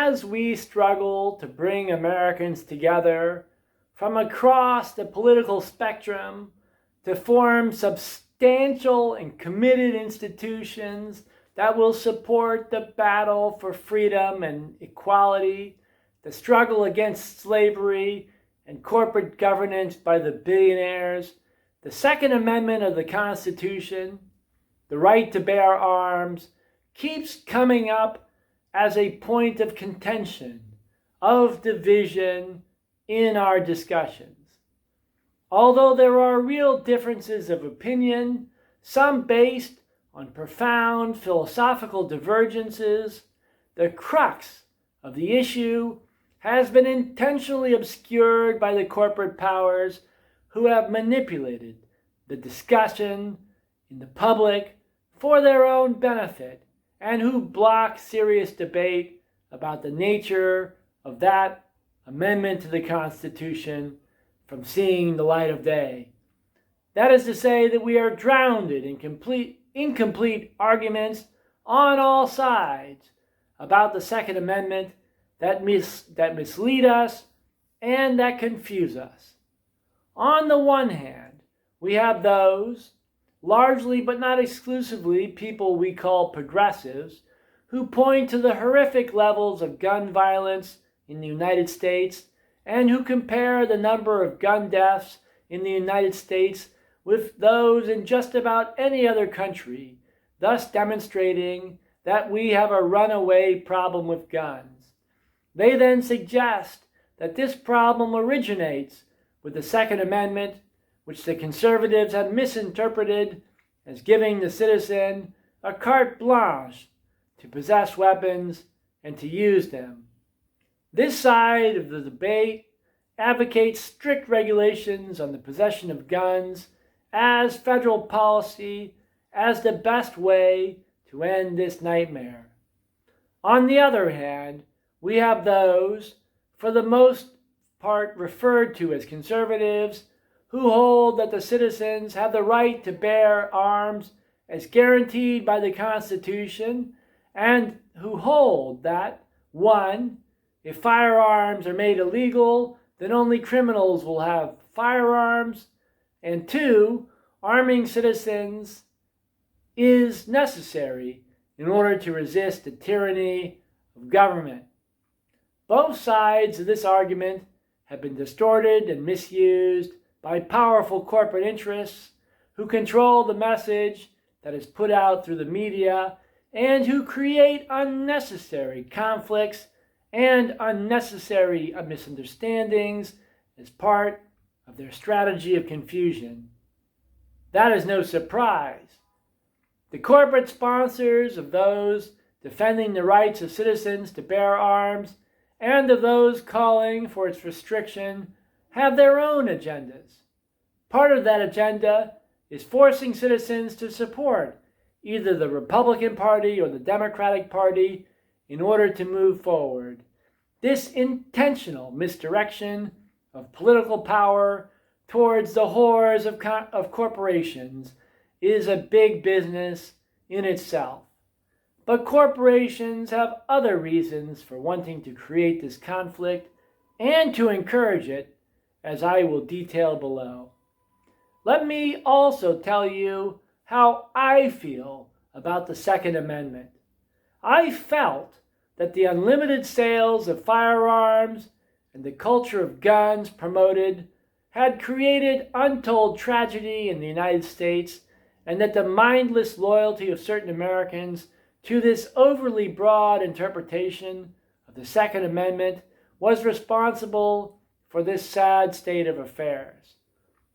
as we struggle to bring Americans together from across the political spectrum to form substantial and committed institutions that will support the battle for freedom and equality, the struggle against slavery and corporate governance by the billionaires, the Second Amendment of the Constitution, the right to bear arms, keeps coming up as a point of contention, of division in our discussions. Although there are real differences of opinion, some based on profound philosophical divergences, the crux of the issue has been intentionally obscured by the corporate powers who have manipulated the discussion in the public for their own benefit and who block serious debate about the nature of that amendment to the Constitution from seeing the light of day. That is to say that we are drowned in incomplete arguments on all sides about the Second Amendment that mislead us and that confuse us. On the one hand, we have those, largely but not exclusively people we call progressives, who point to the horrific levels of gun violence in the United States and who compare the number of gun deaths in the United States with those in just about any other country, thus demonstrating that we have a runaway problem with guns. They then suggest that this problem originates with the Second Amendment, which the conservatives have misinterpreted as giving the citizen a carte blanche to possess weapons and to use them. This side of the debate advocates strict regulations on the possession of guns as federal policy as the best way to end this nightmare. On the other hand, we have those, for the most part referred to as conservatives, who hold that the citizens have the right to bear arms as guaranteed by the Constitution, and who hold that, 1, if firearms are made illegal, then only criminals will have firearms, and 2, arming citizens is necessary in order to resist the tyranny of government. Both sides of this argument have been distorted and misused by powerful corporate interests who control the message that is put out through the media and who create unnecessary conflicts and unnecessary misunderstandings as part of their strategy of confusion. That is no surprise. The corporate sponsors of those defending the rights of citizens to bear arms and of those calling for its restriction have their own agendas. Part of that agenda is forcing citizens to support either the Republican Party or the Democratic Party in order to move forward. This intentional misdirection of political power towards the horrors of corporations is a big business in itself. But corporations have other reasons for wanting to create this conflict and to encourage it, as I will detail below. Let me also tell you how I feel about the Second Amendment. I felt that the unlimited sales of firearms and the culture of guns promoted had created untold tragedy in the United States, and that the mindless loyalty of certain Americans to this overly broad interpretation of the Second Amendment was responsible for this sad state of affairs.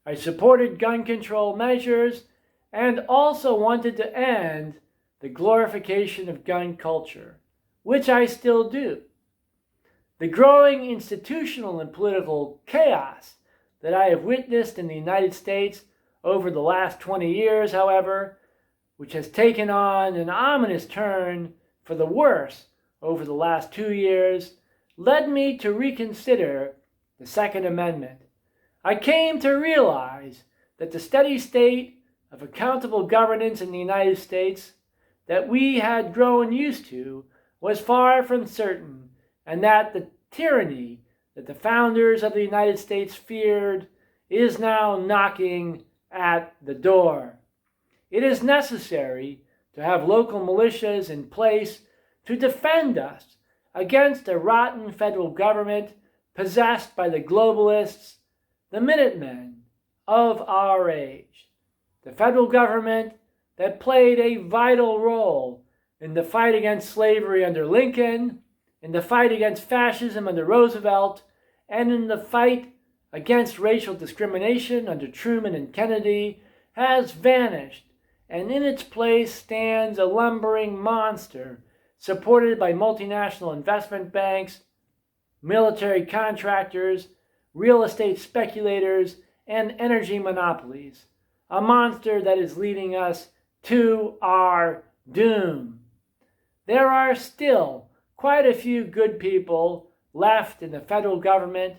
I supported gun control measures and also wanted to end the glorification of gun culture, which I still do. The growing institutional and political chaos that I have witnessed in the United States over the last 20 years, however, which has taken on an ominous turn for the worse over the last 2 years, led me to reconsider the Second Amendment. I came to realize that the steady state of accountable governance in the United States that we had grown used to was far from certain and that the tyranny that the founders of the United States feared is now knocking at the door. It is necessary to have local militias in place to defend us against a rotten federal government possessed by the globalists, the Minutemen of our age. The federal government that played a vital role in the fight against slavery under Lincoln, in the fight against fascism under Roosevelt, and in the fight against racial discrimination under Truman and Kennedy, has vanished, and in its place stands a lumbering monster supported by multinational investment banks, military contractors, real estate speculators, and energy monopolies. A monster that is leading us to our doom. There are still quite a few good people left in the federal government,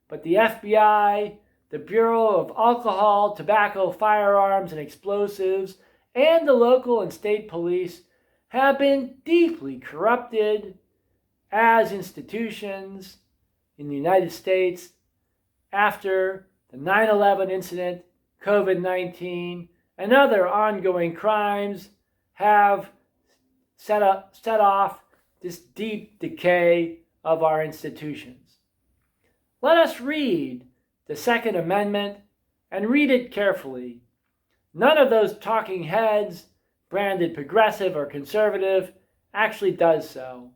but the FBI, the Bureau of Alcohol, Tobacco, Firearms, and Explosives, and the local and state police have been deeply corrupted as institutions in the United States after the 9/11 incident, COVID-19, and other ongoing crimes have set off this deep decay of our institutions. Let us read the Second Amendment and read it carefully. None of those talking heads, branded progressive or conservative, actually does so.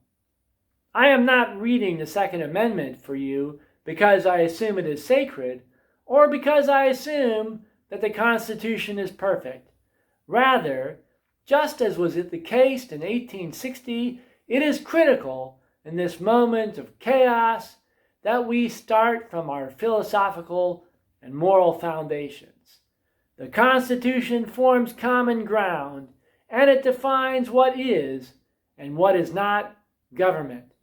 I am not reading the Second Amendment for you because I assume it is sacred, or because I assume that the Constitution is perfect. Rather, just as was it the case in 1860, it is critical in this moment of chaos that we start from our philosophical and moral foundations. The Constitution forms common ground, and it defines what is and what is not government.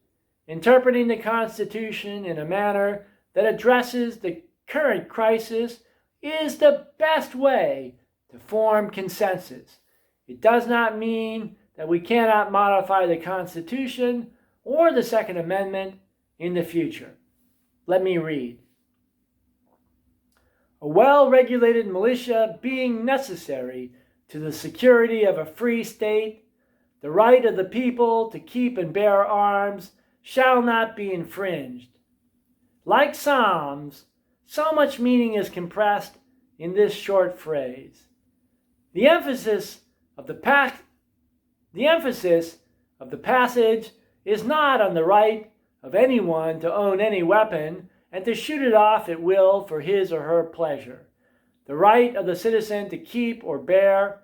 Interpreting the Constitution in a manner that addresses the current crisis is the best way to form consensus. It does not mean that we cannot modify the Constitution or the Second Amendment in the future. Let me read. A well-regulated militia being necessary to the security of a free state, the right of the people to keep and bear arms shall not be infringed. Like Psalms, so much meaning is compressed in this short phrase. The emphasis of the passage is not on the right of anyone to own any weapon and to shoot it off at will for his or her pleasure. The right of the citizen to keep or bear,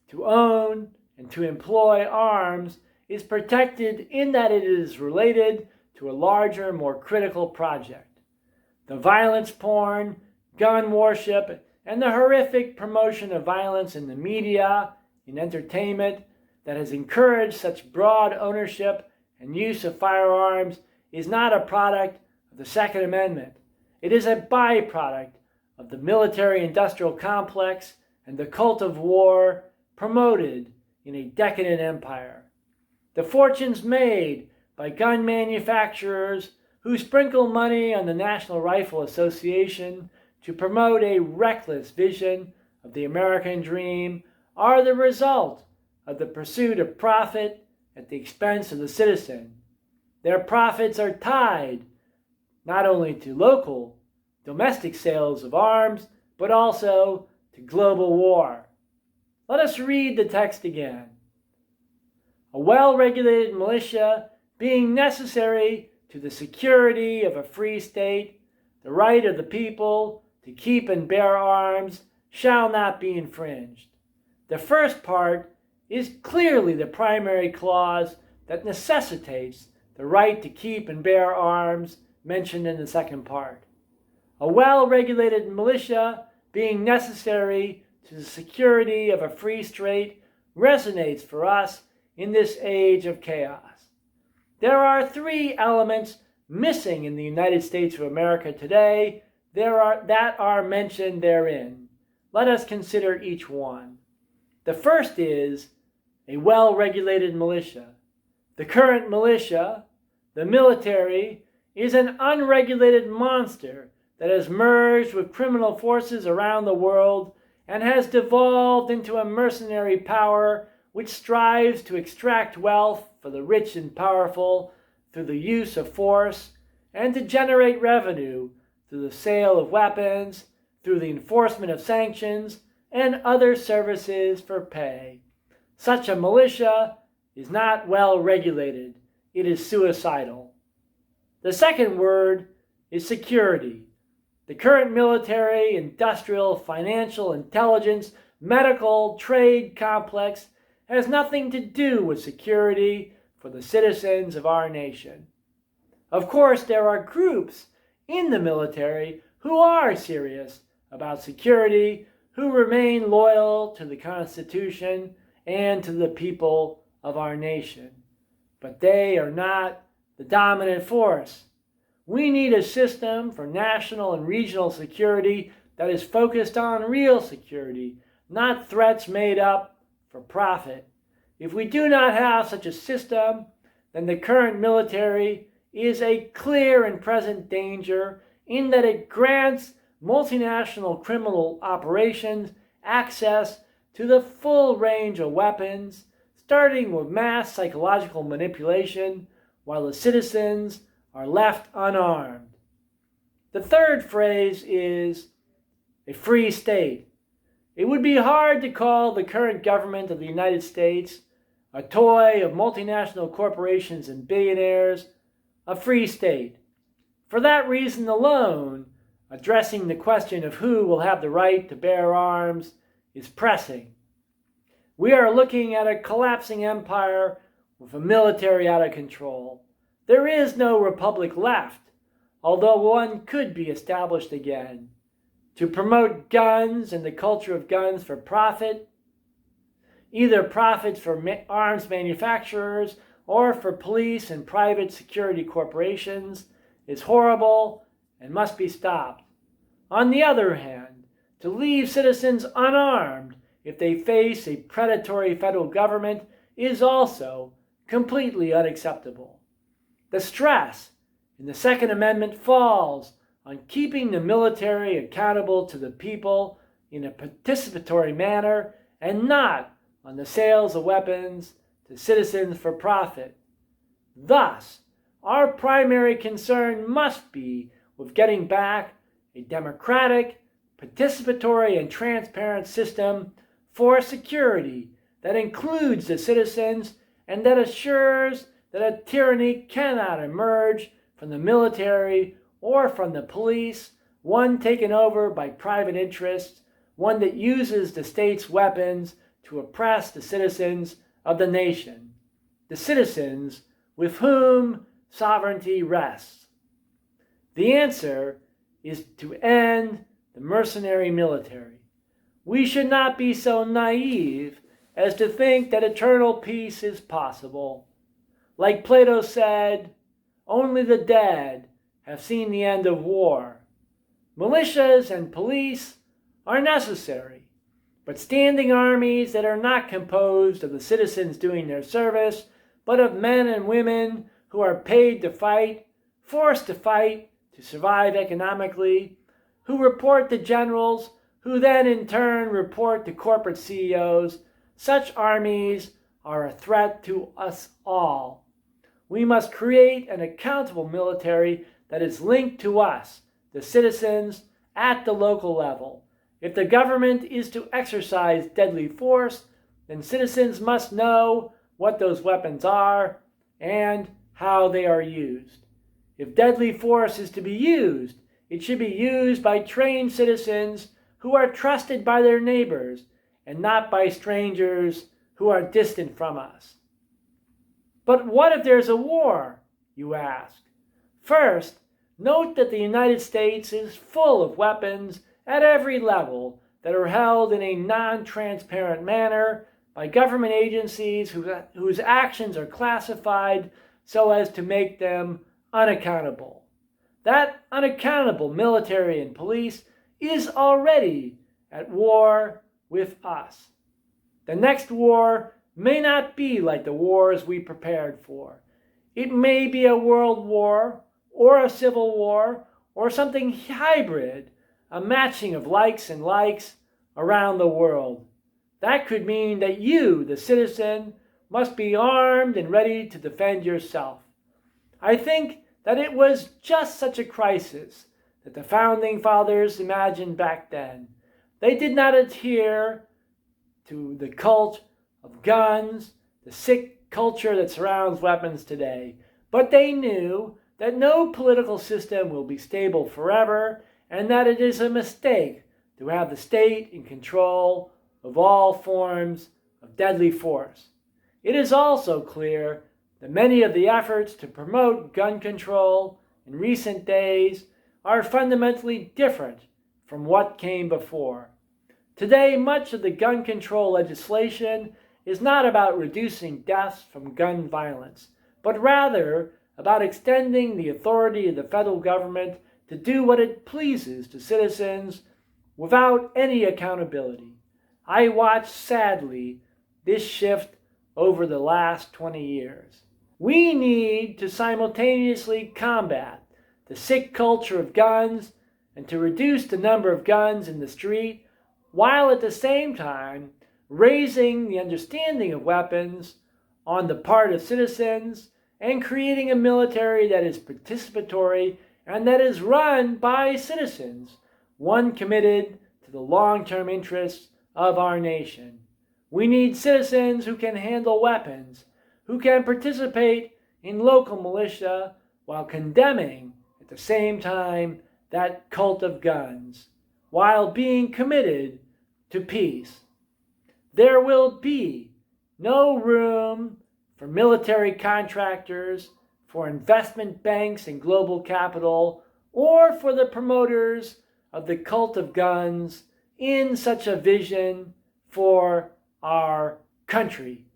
to own, and to employ arms is protected in that it is related to a larger, more critical project. The violence porn, gun worship, and the horrific promotion of violence in the media, in entertainment, that has encouraged such broad ownership and use of firearms is not a product of the Second Amendment. It is a byproduct of the military-industrial complex and the cult of war promoted in a decadent empire. The fortunes made by gun manufacturers who sprinkle money on the National Rifle Association to promote a reckless vision of the American dream are the result of the pursuit of profit at the expense of the citizen. Their profits are tied not only to local, domestic sales of arms, but also to global war. Let us read the text again. A well-regulated militia being necessary to the security of a free state, the right of the people to keep and bear arms shall not be infringed. The first part is clearly the primary clause that necessitates the right to keep and bear arms mentioned in the second part. A well-regulated militia being necessary to the security of a free state resonates for us in this age of chaos. There are three elements missing in the United States of America today that are mentioned therein. Let us consider each one. The first is a well-regulated militia. The current militia, The military is an unregulated monster that has merged with criminal forces around the world and has devolved into a mercenary power which strives to extract wealth for the rich and powerful through the use of force and to generate revenue through the sale of weapons, through the enforcement of sanctions, and other services for pay. Such a militia is not well regulated. It is suicidal. The second word is security. The current military, industrial, financial, intelligence, medical, trade complex has nothing to do with security for the citizens of our nation. Of course, there are groups in the military who are serious about security, who remain loyal to the Constitution and to the people of our nation. But they are not the dominant force. We need a system for national and regional security that is focused on real security, not threats made up for profit. If we do not have such a system, then the current military is a clear and present danger in that it grants multinational criminal operations access to the full range of weapons, starting with mass psychological manipulation, while the citizens are left unarmed. The third phrase is a free state. It would be hard to call the current government of the United States, a toy of multinational corporations and billionaires, a free state. For that reason alone, addressing the question of who will have the right to bear arms is pressing. We are looking at a collapsing empire with a military out of control. There is no republic left, although one could be established again, to promote guns and the culture of guns for profit, either profits for arms manufacturers or for police and private security corporations, is horrible and must be stopped. On the other hand, to leave citizens unarmed if they face a predatory federal government is also completely unacceptable. The stress in the Second Amendment falls on keeping the military accountable to the people in a participatory manner and not on the sales of weapons to citizens for profit. Thus, our primary concern must be with getting back a democratic, participatory, and transparent system for security that includes the citizens and that assures that a tyranny cannot emerge from the military or from the police, one taken over by private interests, one that uses the state's weapons to oppress the citizens of the nation, the citizens with whom sovereignty rests. The answer is to end the mercenary military. We should not be so naive as to think that eternal peace is possible. Like Plato said, only the dead have seen the end of war. Militias and police are necessary, but standing armies that are not composed of the citizens doing their service, but of men and women who are paid to fight, forced to fight to survive economically, who report to generals, who then in turn report to corporate CEOs, such armies are a threat to us all. We must create an accountable military that is linked to us, the citizens, at the local level. If the government is to exercise deadly force, then citizens must know what those weapons are and how they are used. If deadly force is to be used, it should be used by trained citizens who are trusted by their neighbors and not by strangers who are distant from us. But what if there's a war, you ask? First, note that the United States is full of weapons at every level that are held in a non-transparent manner by government agencies whose actions are classified so as to make them unaccountable. That unaccountable military and police is already at war with us. The next war may not be like the wars we prepared for. It may be a world war or a civil war or something hybrid, a matching of likes and likes around the world. That could mean that you, the citizen, must be armed and ready to defend yourself. I think that it was just such a crisis that the Founding Fathers imagined back then. They did not adhere to the cult of guns, the sick culture that surrounds weapons today, but they knew that no political system will be stable forever and that it is a mistake to have the state in control of all forms of deadly force. It is also clear that many of the efforts to promote gun control in recent days are fundamentally different from what came before. Today, much of the gun control legislation is not about reducing deaths from gun violence, but rather about extending the authority of the federal government to do what it pleases to citizens without any accountability. I watched sadly this shift over the last 20 years. We need to simultaneously combat the sick culture of guns and to reduce the number of guns in the street, while at the same time raising the understanding of weapons on the part of citizens and creating a military that is participatory and that is run by citizens, one committed to the long-term interests of our nation. We need citizens who can handle weapons, who can participate in local militia while condemning at the same time that cult of guns, while being committed to peace. There will be no room for military contractors, for investment banks and global capital, or for the promoters of the cult of guns in such a vision for our country.